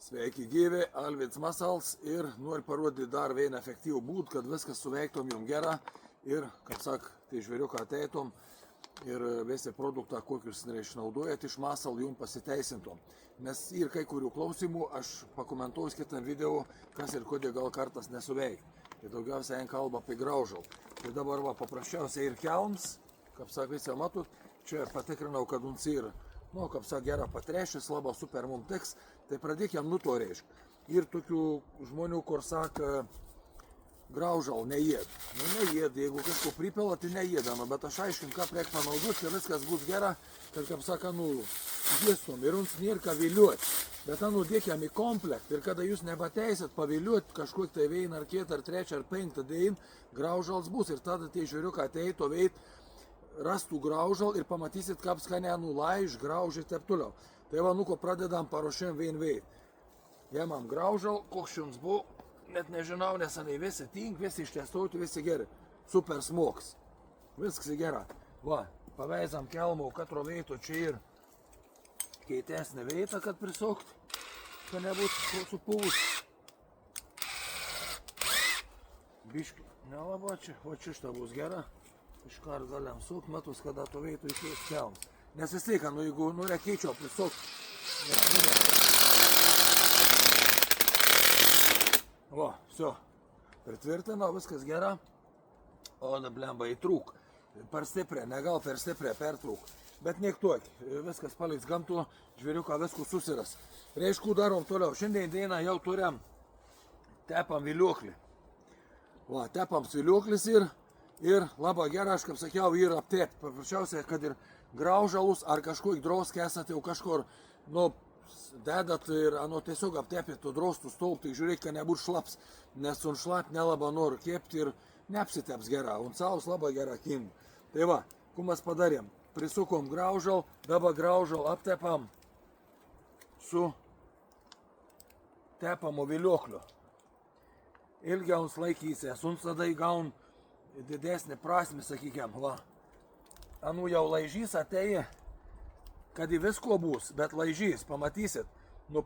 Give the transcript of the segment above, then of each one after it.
Sveiki gyvi, Alvids Masals ir noriu parodyti dar vieną efektyvų būdą, kad viskas suveiktom jums gerą ir, kaip sak, tai žvėriuką ateitom ir visi produktą, kokius išnaudojat iš Masal, jums pasiteisintom. Nes ir kai kurių klausimų aš pakomentuosiu kitą video, kas ir kodėl gal kartas nesuveikti. Tai daugiausiai kalba apie graužalą. Tai dabar va, paprasčiausiai ir kelms, kaip sak, visi matot, čia patikrinau, kad mums ir kaip sak, gera patrešis, labai super mums tiks, tai pradėkime nuo to reiškia. Ir tokių žmonių, kur sako, graužal neėd. Neėd, jeigu kažko pripila, tai neėdama, bet aš aiškinu, ką reikia panaudoti, ir viskas bus gera, kad, kaip sako, dėstum, ir mums nėra ką viliuoti. Bet dėkiam į komplektą, ir kada jūs nebateisit paviliuoti kažkokį tai vieną, ar kitą, ar trečią, ar penktą dieną, graužals bus, ir tada tie žiūriukai ateito veit, rastų graužal ir pamatysit, kaip skaniai nulaiž, graužai ir taip toliau. Tai va, ko pradedam paruošėm veit. Jemam graužal, koks jums buvo, net nežinau, nes anai visi tink, visi ištestauti, visi geri. Super smoks. Viskas gera. Va, paveizam kelmo, katro veito čia ir keitesnė veita, kad prisukti, kad nebūtų supuvus. Biški, nelaba čia, o čia šitą bus gera. Iškart galim sukt, matus, kada to veitų įkeis kelms. Nes vis tiek, jeigu reikia prisukt, va, все, pritvirtino, viskas gera, o blemba įtrūk, per stipriai, ne gal per stipriai, pertrūk, bet niektuok, viskas paliks gamtu, žvėriuką viskus susiras. Reišku darom toliau, šiandien dieną jau turim, tepam viliuoklį. Va, tepam viliuoklis ir labai gerai, aš kaip sakiau, ir aptepti. Paprasčiausiai, kad ir graužalus ar kažkokį drauską esate jau kažkur, dedat ir tiesiog aptepit to draustų stulpą, tai žiūrėk, kad nebūtų šlaps, nes un šlap nelabai noriu kepti ir neapsiteps gerą, un saus labai gerą kimų. Tai va, ko mes padarėm, prisukom graužal, dabar graužal aptepam su tepamo viliuokliu. Ilgiau uns laikysės, uns tada įgaun didesnį prasmį, sakykiam, va. Jau laižys atėjo, kad į visko bus, bet laižys, pamatysit,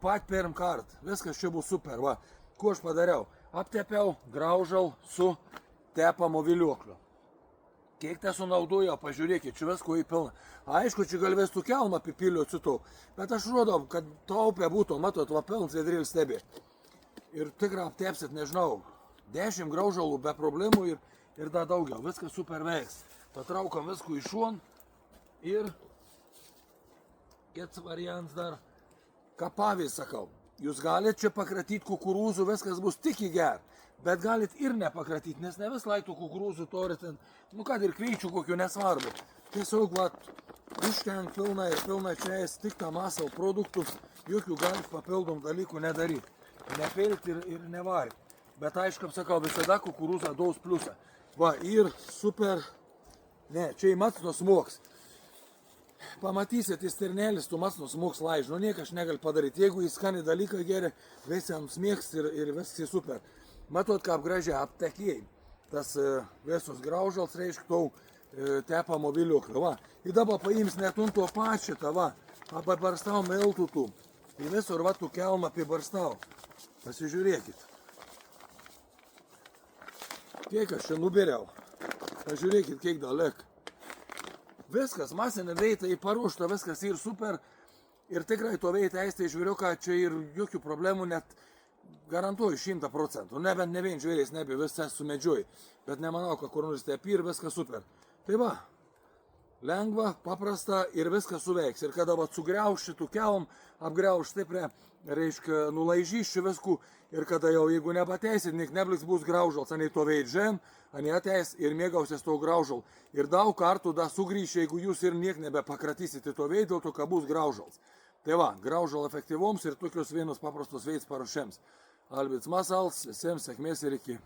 pat pirm kart, viskas čia bus super, va. Ko aš padariau? Aptepiau graužal su tepamo viliuokliu. Kiek tai sunaudojau, pažiūrėkit, čia visko įpilna. Aišku, čia galvės tų kelmą apipiliu atsitau, bet aš rodau, kad taupė būtų, matot, va pilns vedrėlis stebi. Ir tikrai aptepsit, nežinau, 10 graužalų be problemų ir dar daugiau, viskas super veiks. Patraukam viskų į šon ir kits variants dar, ką pavyzdį sakau, jūs galite čia pakratyti kukurūzų, viskas bus tik į ger, bet galite ir nepakratyti, nes ne vis laiktų kukurūzų torit, kad ir kviečių kokių nesvarbu. Tiesiog, va, ištenk pilna ir pilna čia ės tik tą Masal produktus, jokių galite papildom dalykų nedaryti, nepilti ir nevaryti. Bet aišku, sakau, visada kukurūzą daus pliusą. Va, ir super, čia į macno smoks. Pamatysit, į stirnelis tų macno smoks laiž, niekas negali padaryti. Jeigu į skanį dalyką geria, visi ant smėgs ir viskas super. Matot, kaip gražiai aptekėjai. Tas visus graužals reiškia tau tepamo viliuoklio. Va, ir dabar paims net ant to pačitą, va, apibarstau miltų tų. Ir visur, va, tų kelmą apibarstau. Pasižiūrėkit. Kiek aš čia nuberiau. Pažiūrėkit, kiek dalyk. Viskas, masinė veita į paruoštą, viskas ir super. Ir tikrai to veita eistai žvėriuką, čia ir jokių problemų net garantuoju 100%. Nebent ne vien žvėrės nebi, visas sumedžioji. Bet nemanau, kad kur nors tepi ir viskas super. Tai va, lengva, paprasta ir viskas suveiks. Ir kada va sugriauš šitų kelm, apgriauš stiprią, reiškia, nulaižys šių viskų. Ir kada jau, jeigu nepateisit, nik nebliks bus graužals, anei to veit žem, anei ateis ir mėgausis to graužal. Ir daug kartų da sugrįš, jeigu jūs ir niek nebepakratysit to veit, dėl to, kad bus graužals. Tai va, graužal efektyvoms ir tokius vienus paprastus veits paruošėms. Alvids Masals, visiems sėkmės ir iki.